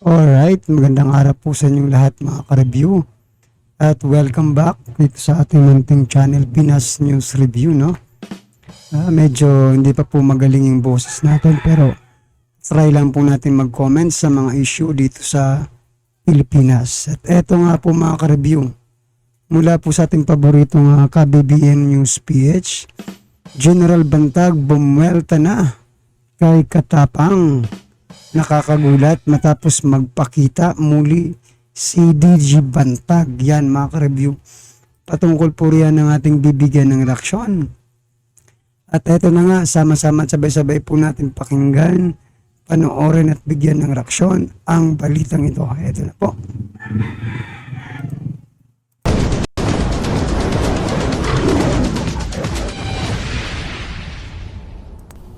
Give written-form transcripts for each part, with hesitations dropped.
Alright, magandang araw po sa inyong lahat mga ka-review. At welcome back dito sa ating munting channel, Pinas News Review, no? Medyo hindi pa po magaling yung boses natin pero try lang po natin mag-comment sa mga issue dito sa Pilipinas. At eto nga po mga ka-review, mula po sa ating paboritong KBBM News PH, General Bantag bumuelta na kay Katapang. Nakakagulat matapos magpakita muli si DG Bantag. Yan mga ka-review. Patungkol po riyan ng ating bibigyan ng reaksyon. At eto na nga, sama-sama at sabay-sabay po natin pakinggan, panoorin at bigyan ng reaksyon ang balitang ito. Eto na po.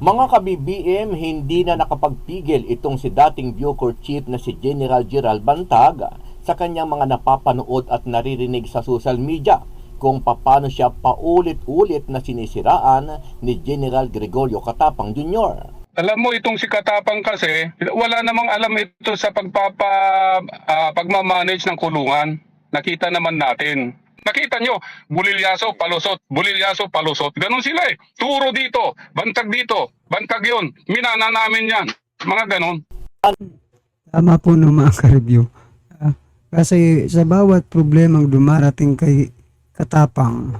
Mga ka-BBM, hindi na nakapagpigil itong si dating Bucor Chief na si General Gerald Bantag sa kanyang mga napapanood at naririnig sa social media kung paano siya paulit-ulit na sinisiraan ni General Gregorio Katapang Jr. Alam mo itong si Katapang kasi, wala namang alam ito sa pagmamanage ng kulungan. Nakita naman natin. Nakita nyo, bulilyaso, palusot. Ganon sila eh. Turo dito, bantag yun. Minana namin yan. Mga ganon. Tama po no mga ka-review. Kasi sa bawat problemang dumarating kay Katapang,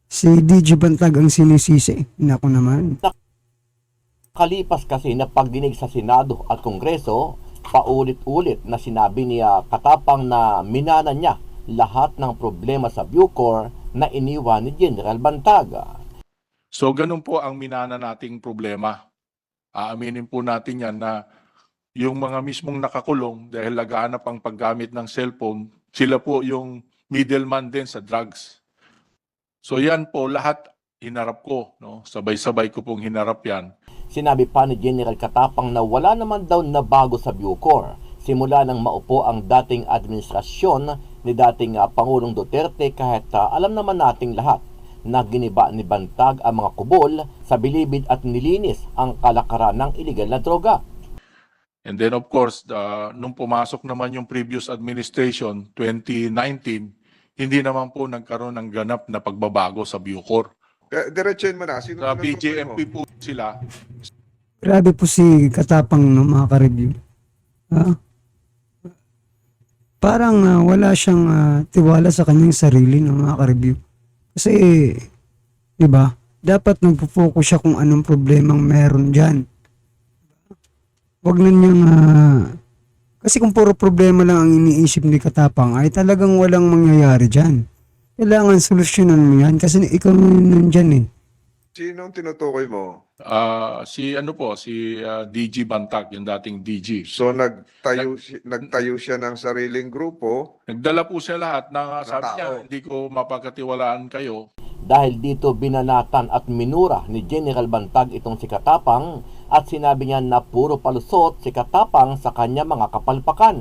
si DG Bantag ang sinisisi. Naku naman. Kalipas kasi na pagdinig sa Senado at Kongreso, paulit-ulit na sinabi niya Katapang na minana niya lahat ng problema sa Bucor na iniwan ni General Bantag. So ganun po ang minana nating problema. Aaminin po natin yan na yung mga mismong nakakulong dahil nagaanap ang paggamit ng cellphone, sila po yung middleman din sa drugs. So yan po lahat hinarap ko, no? Sabay-sabay ko pong hinarap yan. Sinabi pa ni General Katapang na wala naman daw na bago sa Bucor simula nang maupo ang dating administrasyon ni dating Pangulong Duterte kahit alam naman nating lahat na giniba ni Bantag ang mga kubol sa bilibid at nilinis ang kalakaran ng iligal na droga. And then of course, nung pumasok naman yung previous administration, 2019, hindi naman po nagkaroon ng ganap na pagbabago sa Bucor. Diretsuhin mo na. Sino Sa tinutukoy mo? BJMP po sila. Grabe po si Katapang no, mga ka-review. Parang wala siyang tiwala sa kanyang sarili no, mga ka-review. Kasi, di ba, dapat nagpo-focus siya kung anong problemang meron dyan. Wag na niyang, kasi kung puro problema lang ang iniisip ni Katapang, ay talagang walang mangyayari dyan. Kailangan solusyonan mo yan kasi ikaw nandyan eh. Sino ang tinutukoy mo? Si DG Bantag, yung dating DG. So nagtayo siya ng sariling grupo. Nagdala po siya lahat na sabi tao. niya, hindi ko mapagkatiwalaan kayo. Dahil dito binanatan at minura ni General Bantag itong si Katapang at sinabi niya na puro palusot si Katapang sa kanya mga kapalpakan.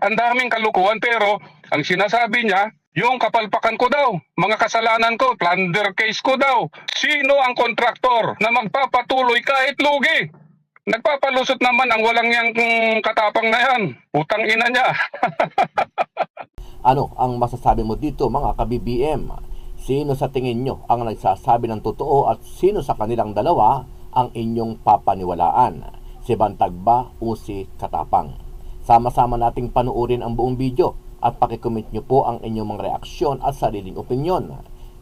Ang daming kalukuhan pero ang sinasabi niya, yung kapalpakan ko daw, mga kasalanan ko, plunder case ko daw. Sino ang kontraktor na magpapatuloy kahit lugi? Nagpapalusot naman ang walang yang Katapang na yan. Utang ina niya. Ano ang masasabi mo dito mga ka-BBM? Sino sa tingin nyo ang nagsasabi ng totoo at sino sa kanilang dalawa ang inyong papaniwalaan? Si Bantag ba o si Katapang? Sama-sama nating panuorin ang buong video at pakicomment nyo po ang inyong mga reaksyon at sariling opinyon.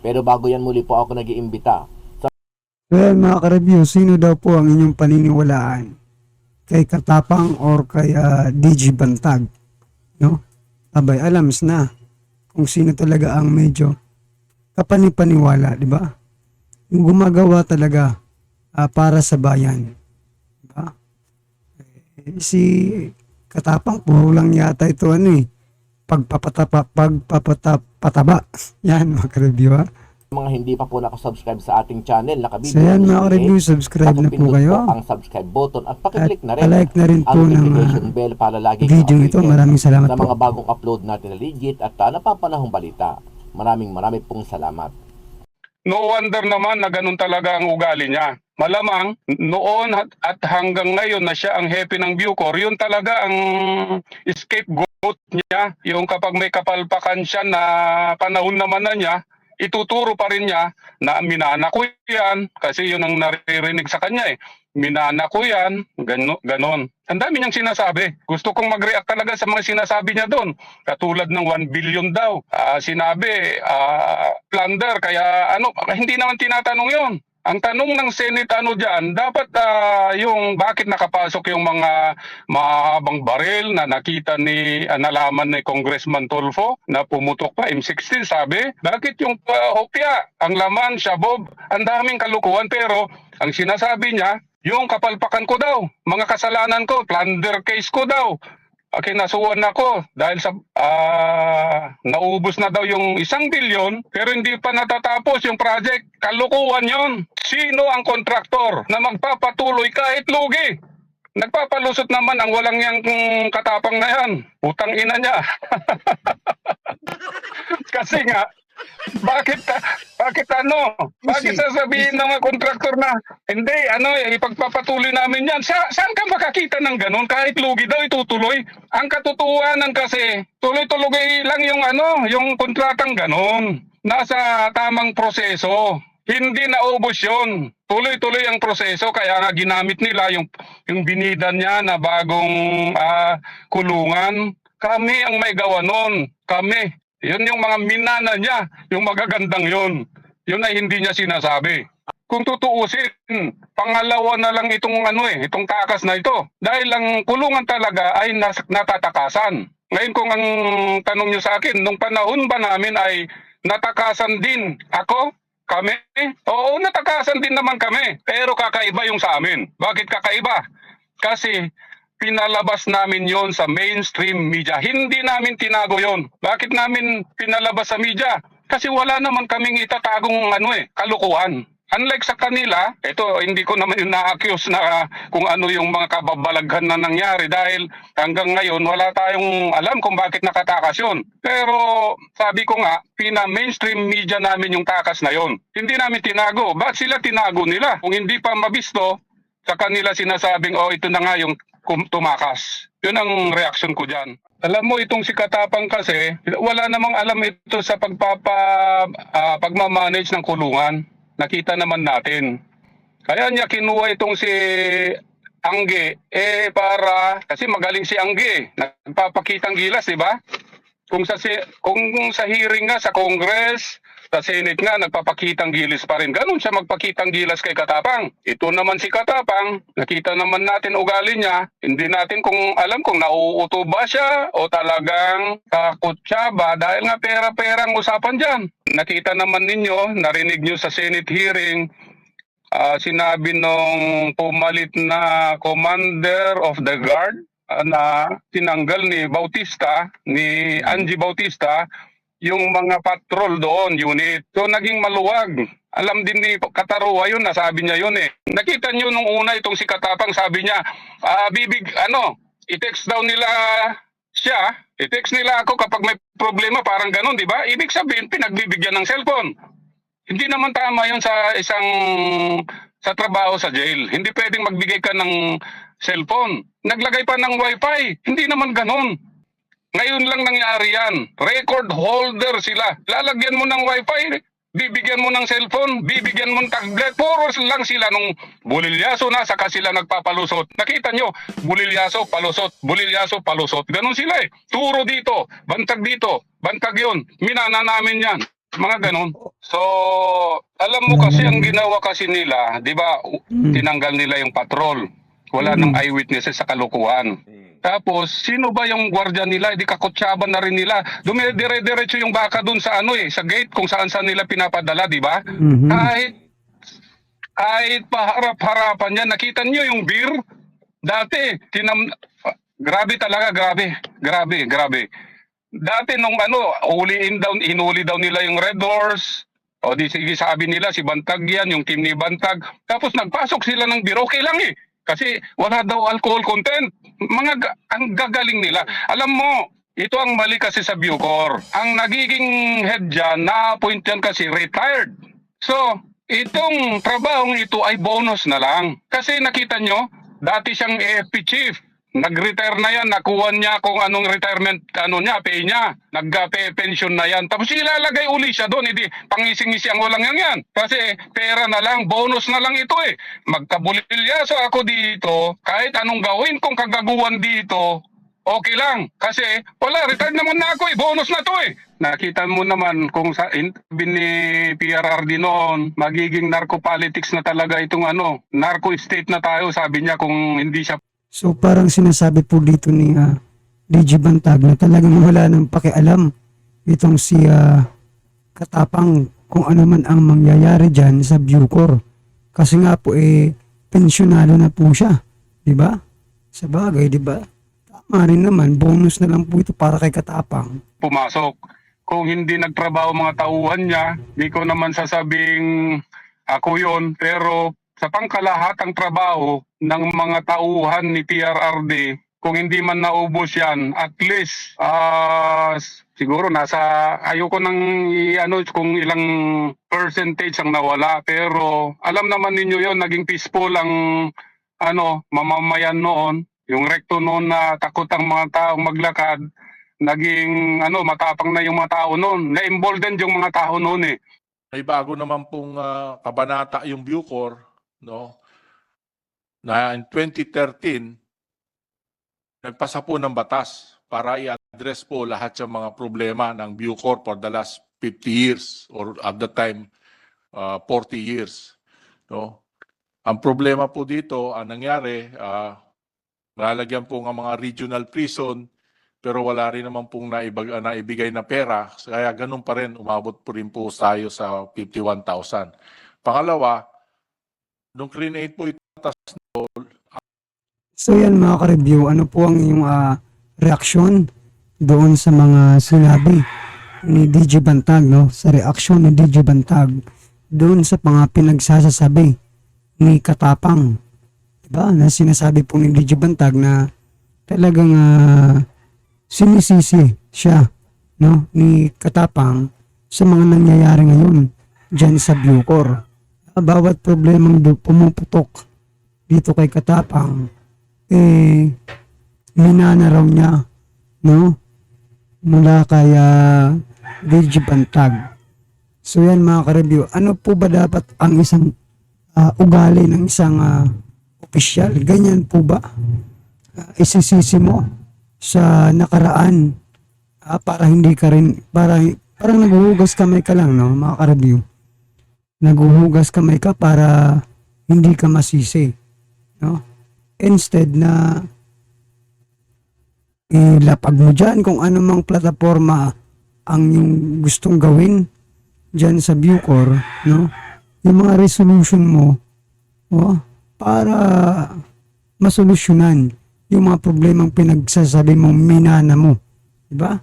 Pero bago yan muli po ako nag-iimbita. Well, mga ka-review, sino daw po ang inyong paniniwalaan? Kay Katapang or kay DG Bantag? No? Abay, alams na kung sino talaga ang medyo kapanipaniwala, di ba? Yung gumagawa talaga para sa bayan. Di ba? Si Katapang, puro lang yata ito pagpapataba. Yan, mga ka-review ha. Mga hindi pa po nakasubscribe sa ating channel na So yan mga ka-review, subscribe na po kayo. Ang subscribe button at pakiclick na rin like na rin po ang ng notification bell para lagi video ito. Maraming salamat sa po. mga bagong upload natin na legit at napapanahong balita. Maraming pong salamat. No wonder naman na ganun talaga ang ugali niya. malamang noon at hanggang ngayon na siya ang hepe ng Bucor, yun talaga ang scapegoat niya. Yung kapag may kapalpakan siya na panahon naman na niya, ituturo pa rin niya na minana ko yan, kasi yun ang naririnig sa kanya eh. Minana ko yan, ganon. Ang dami niyang sinasabi. Gusto kong mag-react talaga sa mga sinasabi niya doon. Katulad ng 1 billion daw. Sinabi, plunder, kaya ano, hindi naman tinatanong yon. Ang tanong ng Senate dyan, dapat yung bakit nakapasok yung mga mahabang baril na nakita nalaman ni Congressman Tulfo na pumutok pa M16, sabi, bakit yung hopya, ang laman, shabob, ang daming kalukuhan, pero ang sinasabi niya, yung kapalpakan ko daw, mga kasalanan ko, plunder case ko daw, kinasuhan ako dahil sa naubos na daw yung 1 billion pero hindi pa natatapos yung project. Kalukuhan yon. Sino ang kontraktor na magpapatuloy kahit lugi? Nagpapalusot naman ang walang yang katapang na yan. Utang ina niya. Kasi nga, bakit sasabihin ng mga kontraktor na hindi, ipagpapatuloy namin yan. Saan ka makakita ng ganun? Kahit lugi daw itutuloy. Ang katotohanan kasi, tuloy-tuloy lang yung kontratang ganun. Nasa tamang proseso. Hindi naubos yun. Tuloy-tuloy ang proseso, kaya nga ginamit nila yung binida niya na bagong kulungan. Kami ang may gawa nun. Kami. Yun yung mga minana niya, yung magagandang yun. Yun ay hindi niya sinasabi. Kung tutuusin, pangalawa na lang itong takas na ito. Dahil ang kulungan talaga ay natatakasan. Ngayon kung ang tanong niyo sa akin, nung panahon ba namin ay natakasan din ako? Kami? Oo, natakasan din naman kami. Pero kakaiba yung sa amin. Bakit kakaiba? Kasi pinalabas namin yon sa mainstream media. Hindi namin tinago yon. Bakit namin pinalabas sa media? Kasi wala naman kaming itatagong kalukuhan. Unlike sa kanila, ito hindi ko naman yung na-accuse na kung ano yung mga kababalaghan na nangyari dahil hanggang ngayon wala tayong alam kung bakit nakatakas yun. Pero sabi ko nga, pina-mainstream media namin yung takas na yon. Hindi namin tinago. Ba't sila tinago nila? Kung hindi pa mabisto, sa kanila sinasabing, ito na nga yung tumakas. Yun ang reaction ko dyan. Alam mo, itong si Katapang kasi, wala namang alam ito sa pagmamanage ng kulungan. Nakita naman natin. Kaya niya kinuha itong si Angge, kasi magaling si Angge, nagpapakitang gilas, di ba? Kung sa hearing nga sa Congress, sa Senate nga, nagpapakitang gilas pa rin. Ganun siya magpakitang gilas kay Katapang. Ito naman si Katapang, nakita naman natin ugali niya. Hindi natin alam kung nauuto ba siya o talagang kakutsa ba dahil nga pera-perang usapan dyan. Nakita naman ninyo, narinig nyo sa Senate hearing, sinabi nung pumalit na Commander of the Guard na tinanggal ni Angie Bautista, yung mga patrol doon, unit. So naging maluwag. Alam din ni Kataroa yun, nasabi niya yun eh. Nakita niyo nung una itong si Katapang, sabi niya, i-text daw nila siya, i-text nila ako kapag may problema, parang ganun, di ba? Ibig sabihin, pinagbibigyan ng cellphone. Hindi naman tama yun sa trabaho sa jail. Hindi pwedeng magbigay ka ng cellphone. Naglagay pa ng wifi. Hindi naman ganun. Ngayon lang nangyari yan. Record holder sila. Lalagyan mo ng wifi, bibigyan mo ng cellphone, bibigyan mo ng tablet. Puro lang sila nung bulilyaso na, saka sila nagpapalusot. Nakita nyo, bulilyaso, palusot. Ganun sila eh. Turo dito, bantag yun. Minana namin yan. Mga ganun. So, alam mo kasi ang ginawa kasi nila, di ba, tinanggal nila yung patrol. Wala nang eyewitnesses sa kalukuhan. Tapos, sino ba yung gwardiya nila? Di kakutsaban na rin nila. Dumidire-diretso yung baka dun sa sa gate kung saan nila pinapadala, di ba? Kahit paharap-harapan yan, nakita nyo yung beer? Dati, grabe talaga, grabe. Dati nung hinuli daw nila yung Red Horse. O di sige, sabi nila si Bantag yan, yung team ni Bantag. Tapos nagpasok sila ng beer. Okay lang eh. Kasi wala daw alcohol content. Ang gagaling nila. Alam mo, ito ang mali kasi sa Bucor. Ang nagiging head dyan, na-appoint yan kasi retired. So, itong trabahong ito ay bonus na lang. Kasi nakita nyo, dati siyang AFP chief. Nag-retire na yan, nakuha niya kung anong retirement, pay niya. Nag-pension na yan. Tapos ilalagay uli siya doon, hindi pangising-isang walang yan. Kasi pera na lang, bonus na lang ito eh. Magkabulilyaso ako dito, kahit anong gawin kong kagaguhan dito, okay lang. Kasi wala, retired naman na ako eh, bonus na to eh. Nakita mo naman kung sa interview ni PRRD noon, magiging narco-politics na talaga itong narco-state na tayo, sabi niya kung hindi siya. So parang sinasabi po dito ni DG Bantag na talagang wala nang pakialam itong si Katapang kung ano man ang mangyayari dyan sa Bucor. Kasi nga po pensyonado na po siya. Diba? Sa bagay, diba? Tama rin naman, bonus na lang po ito para kay Katapang. Pumasok. Kung hindi nagtrabaho mga tauhan niya, di ko naman sasabing ako yon, pero sa pangkalahatang trabaho ng mga tauhan ni PRRD, kung hindi man naubos yan, at least siguro ayoko nang kung ilang percentage ang nawala, pero alam naman ninyo yon, naging peaceful ang mamamayan noon. Yung rekto noon na takot ang mga taong maglakad, naging matapang na yung mga tao noon. Na-embolden yung mga tao noon eh. May bago naman pong kabanata yung Bucor, no? Na in 2013 nagpasa po ng batas para i-address po lahat ng mga problema ng Bucor for the last 50 years or at the time 40 years, no? Ang problema po dito, ang nangyari, lalagyan po ng mga regional prison, pero wala rin naman pong naibigay na pera. Kaya ganun pa rin, umabot po rin po tayo sa 51,000. Pangalawa, nung create po ito, So yan mga ka-review, ano po ang iyong reaksyon doon sa mga sinabi ni DG Bantag, no? Sa reaksyon ni DG Bantag doon sa mga pinagsasasabi ni Katapang. Diba? Na sinasabi po ni DG Bantag na talagang sinisisi siya, no, ni Katapang sa mga nangyayari ngayon dyan sa Bucor. Bawat problemang pumuputok dito kay Katapang, minana raw niya, no, mula kay DG Bantag. So yan mga ka-review, ano po ba dapat ang isang ugali ng isang opisyal? Ganyan po ba? Isisisi mo sa nakaraan para hindi ka rin, parang naghuhugas kamay ka lang, no, mga ka-review. Naghuhugas kamay ka para hindi ka masisi, no? Instead na ilapag mo dyan kung anumang plataforma ang yung gustong gawin dyan sa Bucor, no? Yung mga resolution mo, para masolusyonan yung mga problemang pinagsasabi mong minana mo. Diba?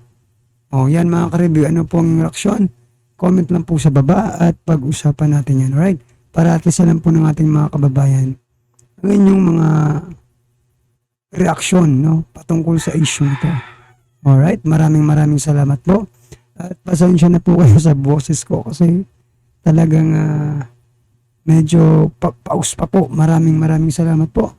Yan mga ka-review. Ano po ang reaksyon? Comment lang po sa baba at pag-usapan natin yan. Alright? Para at least alam po ng ating mga kababayan ang inyong mga reaksyon, no, patungkol sa issue ito. Alright? Maraming salamat po. At pasensya na po kayo sa boses ko kasi talagang medyo paus pa po. Maraming salamat po.